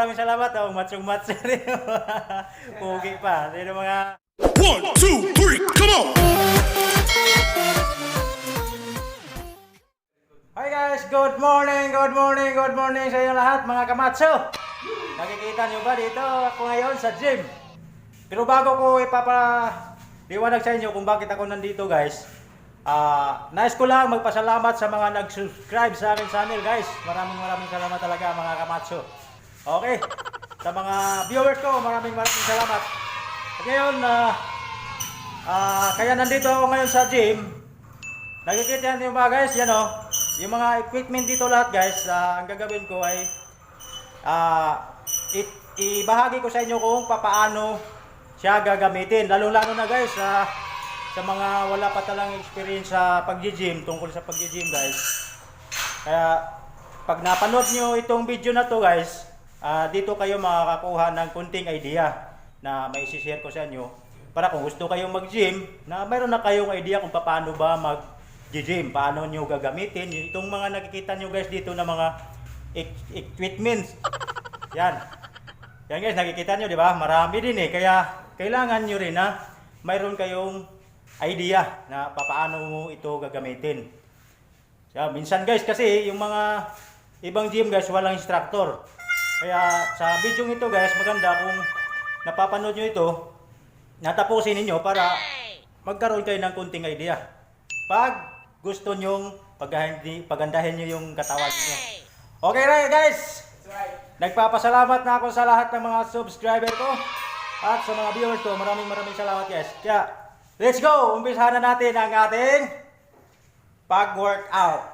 maraming salamat. Oh, matsong-matso rin. Pugi pa. Sino mga... 1, 2, 3, come on! Hi guys, good morning sa inyo lahat mga kamatso. Nakikita nyo ba dito ako ngayon sa gym? Pero bago ko ipapaliwanag sa inyo kung bakit ako nandito guys, nais ko lang magpasalamat sa mga nag-subscribe sa aking channel guys. Maraming salamat talaga mga kamatso. Okay, sa mga viewers ko, maraming salamat. At ngayon, kaya nandito ako ngayon sa gym. Nakikita nyo ba guys, yan o. Yung mga equipment dito lahat guys, ang gagawin ko ay ibahagi ko sa inyo kung paano siya gagamitin. Lalo-lalo na guys, sa mga wala pa talang experience sa pag-gym, tungkol sa pag-gym guys. Kaya pag napanood nyo itong video na to guys, dito kayo makakakuha ng kunting idea na may isi-share ko sa inyo. Para kung gusto kayong mag-gym, na mayroon na kayong idea kung paano ba mag-gym, paano nyo gagamitin. Itong mga nakikita nyo guys dito na mga equipments. Yan. Yan guys, nakikita nyo, di ba? Marami din eh. Kaya kailangan nyo rin na mayroon kayong idea na paano mo ito gagamitin. Minsan guys, kasi yung mga ibang gym guys, walang instructor. Kaya sa video ito guys, maganda kung napapanood nyo ito, natapusin ninyo para magkaroon kayo ng kunting idea. Pag gusto nyong pagandahin nyo yung katawan nyo. Okay right guys, nagpapasalamat na ako sa lahat ng mga subscriber ko at sa mga viewers ko. Maraming salamat guys. Kaya let's go! Umpisahan na natin ang ating pag-workout.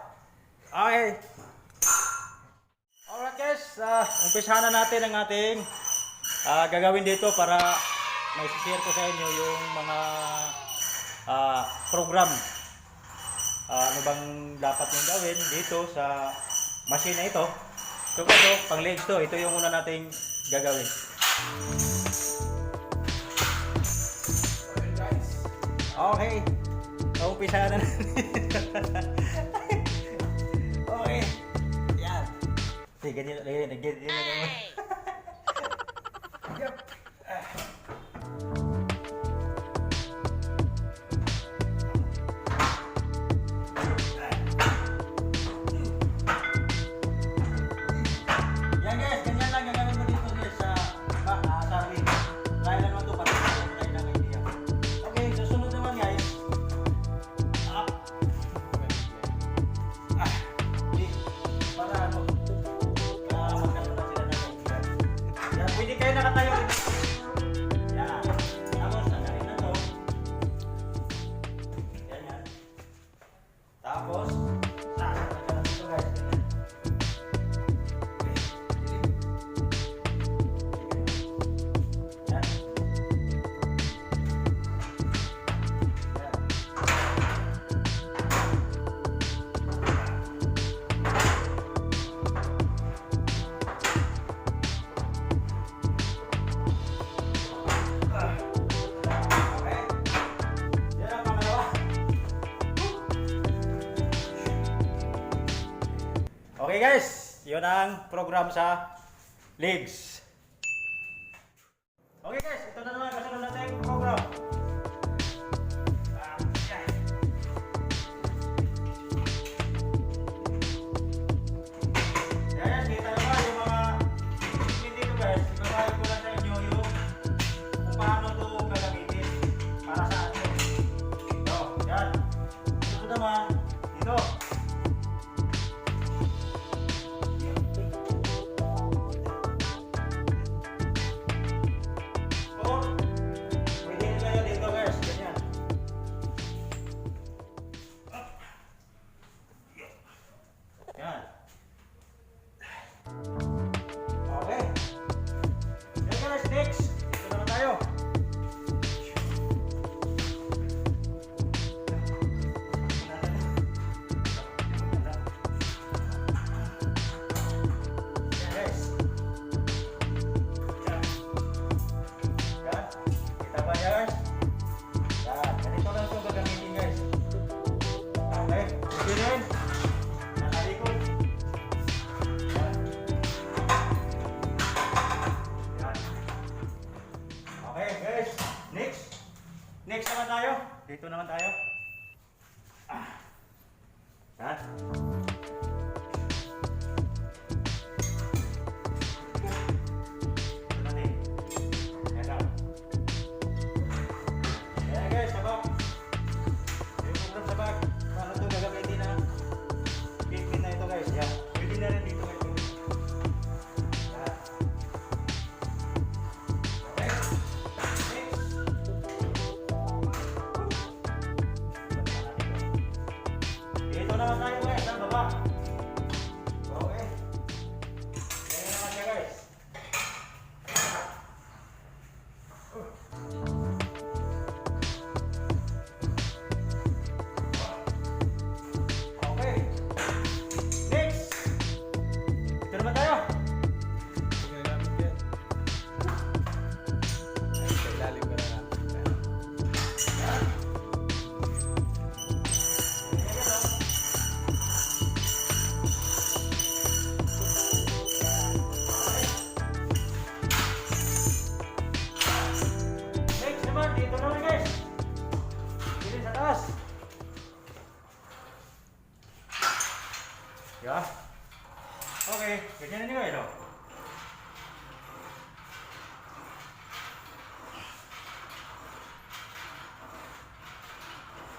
Okay. Alright guys, umpisahan na natin ang ating gagawin dito para may share ko sa inyo yung mga program. Ano bang dapat yung gawin dito sa machine na ito. So ito, pang legs to. Ito yung una nating gagawin. Okay. Umpisahan na natin. Okay. Yan. Sige, ganyan naman. Yep. Yan guys, ganyan lang gagawin mo dito guys sa sarili. Kaya naman ito para magkaroon tayo ng idea. Okay, susunod naman guys. Up. Para ano? Magkaroon na sila ng idea. Yan, pwede kayo nakatayo rin. Yan. Tapos, nagaling na to. Yan. Tapos, nagaling na to guys. Yan. Okay. Yan ang pangalawa. Okay guys, yun ang program sa legs. Okay guys, ito na naman kasunod natin program. Yan. Yan, kita nyo ba yung mga dito guys, ibabalik ko lang sa inyo yung kung paano ito gagamitin para sa atin. Ito, yan. Ito naman, dito. O, pwede rin kayo dito guys, ganyan. Yan. Okay. Okay guys, next. Ito naman tayo. Yan guys. Yan. Yan. Kita ba niya guys? Yan. Ganito lang ito gagamitin guys. Okay. Ito rin. Nakalikod. Yan. dito naman tayo. Yan. Ayan guys, sabak. Yung program sabak. Paano ito gagamitin na equipment na ito guys? Yan. Pwede na rin dito guys. Yan. Okay. Next. Dito naman tayo guys, sa baba. Okay. Ayan naman siya guys. Okay. Next. Dito naman tayo. Gagamit yan. Ay, sa ilalim ko na lang. Yan. Ayan, oh. Next naman, dito naman guys. Dito sa taas. Ya. Okay, ganyan na nyo guys. Oh.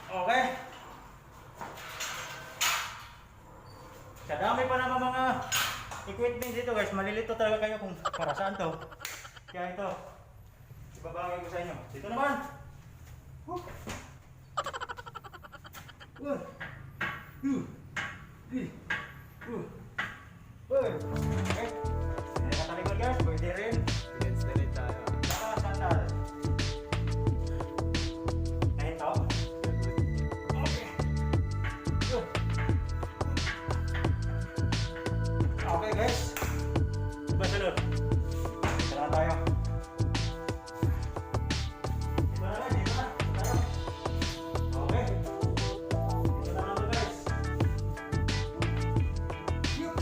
Okay. Sa dami pa naman mga equipment dito guys, malilito talaga kayo kung para saan to. Kaya ito, ibabagay ko sa inyo. Dito naman. Woo. One, two, three, four. Okay. Yan ang talikod guys, pwede rin. Against the net tayo. Saka sandal. Na ito. Okay. Good. Okay guys. Diba sunod? Dito na tayo. Dito na lang, dito na. Dito tayo. Okay. Dito na lang guys. Yup.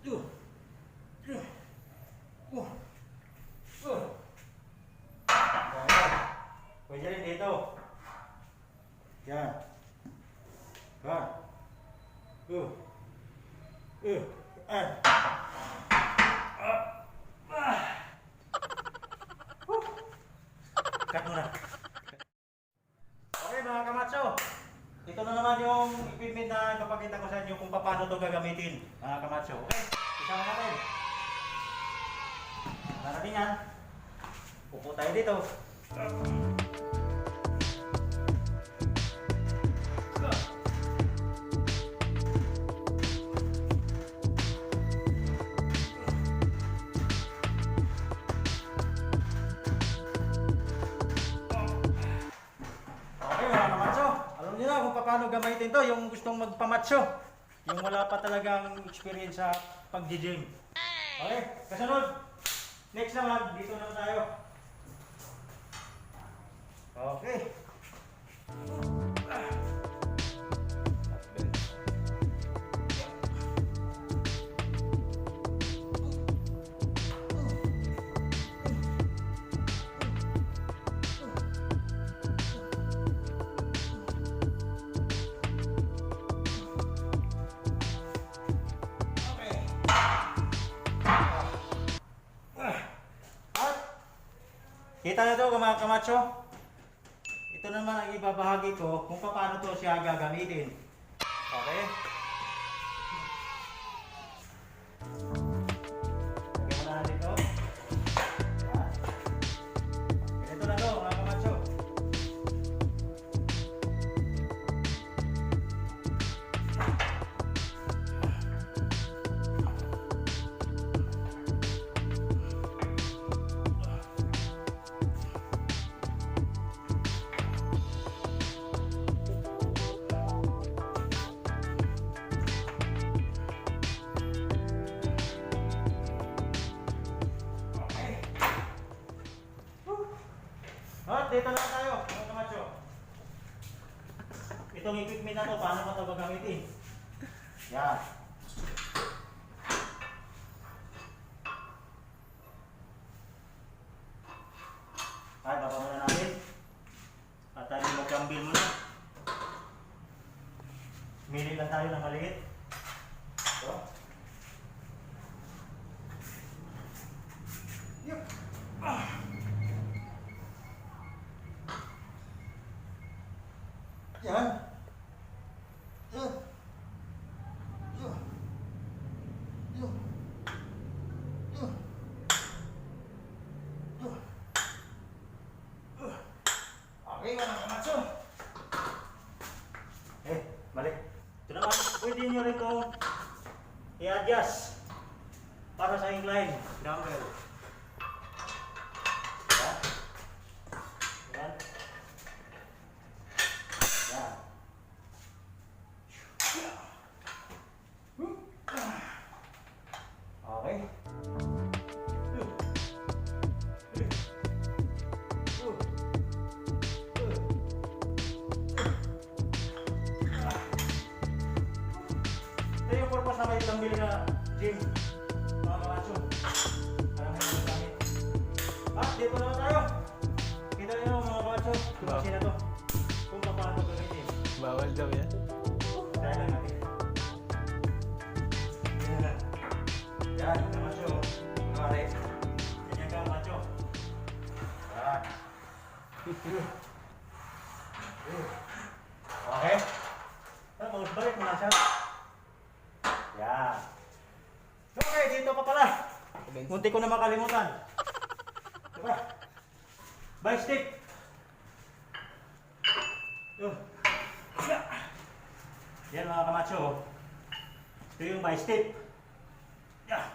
Yup. Pwede rin dito. Yan. Yan. Cut muna. Okay mga kamatso. Ito na naman yung equipment na ipapakita ko sa inyo kung paano ito gagamitin mga kamatso. Okay? Isama natin. Para natin yan. Upo tayo dito. Okay mga kamatso. Alam niyo na kung paano gamitin to yung gustong magpamatso. Yung wala pa talagang experience sa pag-gym. Okay? Kasunod. Next naman, dito naman tayo. Okay. At bench. Okay. At kita na ito mga kamacho. Ito naman ang ibabahagi ko kung paano to siya gagamitin. Okay? Lagyan mo na natin ito. Yan. Ganito na to mga kamacho. At dito na tayo, mga kamacho. Itong equipment na to, paano mo ito gagamitin? Yan. Mili lang tayo ng maliit. Ito. Yup. Yan. Yan. Yan. Yan. Yan. Okay, mga kamatso. Mali. Ito naman, pwede nyo rin itong i-adjust para sa incline. Dumbbell. Yan. Yan. Yan. Okay. Ito yung purpose na may dumbbell na gym, mga kamatso. Para may mga gamit. Dito naman tayo. Kita nyo mga kamatso, kumasi na to. Kung paano gamitin. Bawal daw yan. Try lang natin. Yan. Yan, kamatso. Kumari. Ganyan ka, kamatso. Yan. Okay. Tapos balik mo na siya. Yan. Okay, dito pa pala. Munti ko na makalimutan. Diba? By stick. Yan mga kamatso. Ito yung by stick. Yan.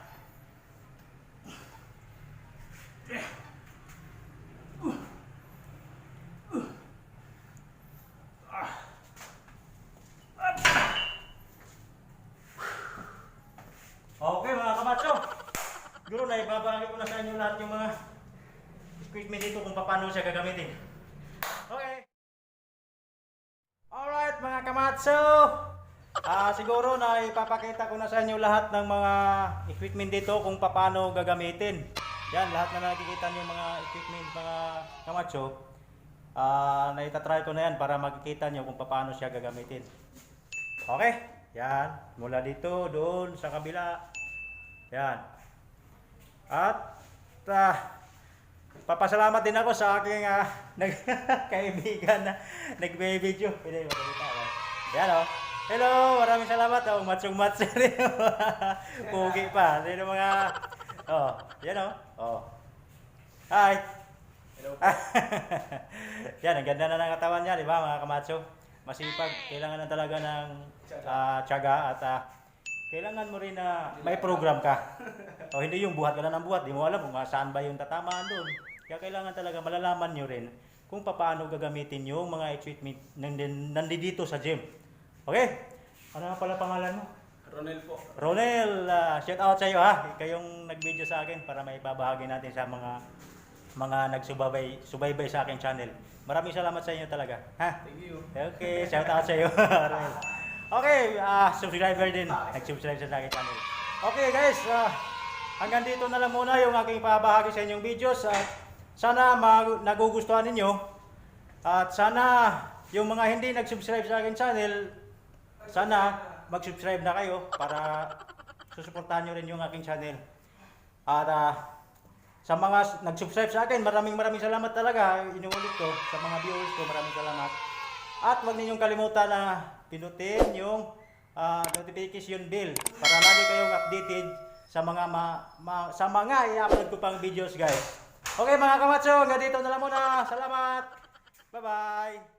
Okay mga kamatso. Siguro na ibabahagi ko na sa inyo lahat yung mga equipment dito kung paano siya gagamitin. Okay. Alright mga kamatso. Siguro na ipapakita ko na sa inyo lahat ng mga equipment dito kung paano gagamitin. Yan, lahat na nakikita niyo mga equipment mga kamatso. Na itatry ko na yan para makikita niyo kung paano siya gagamitin. Okay? Yan, mula dito, doon, sa kabila. Yan. At papasalamat din ako sa aking kaibigan na nagbe-video. Pwede mo makita. Yan o. Hello, maraming salamat. Matsong-matso rin. Pugi pa. Sino mga... yan o. Hi. Hello. Yan, ang ganda na ng katawan niya, di ba mga kamatso? Masipag, kailangan na talaga ng tiyaga at kailangan mo rin na may program ka. Hindi yung buhat ka na ng buhat, di mo alam kung saan ba yung tatamaan doon. Kaya kailangan talaga malalaman nyo rin kung paano gagamitin yung mga equipment nandito sa gym. Okay? Ano nga pala pangalan mo? Ronel po. Ronel, shout out sa iyo ha. Kayong nag-video sa akin para may babahagi natin sa mga nagsubaybay sa aking channel. Maraming salamat sa inyo talaga. Ha? Thank you. Okay, shout out sa iyo. Okay, subscriber din. Nag-subscribe sa aking channel. Okay guys, hanggang dito na lang muna yung aking pabahagi sa inyong videos. Sana nagugustuhan ninyo. At sana yung mga hindi nag-subscribe sa aking channel, sana mag-subscribe na kayo para susuportahan nyo rin yung aking channel. At sa mga nag-subscribe sa akin, maraming salamat talaga. Inuulit ko sa mga viewers ko, maraming salamat. At huwag ninyong kalimutan na pinutin yung notification bell para lagi kayong updated sa mga i-upload ko pang videos guys. Okay mga kamatso, hanggang dito na lang muna. Salamat. Bye-bye.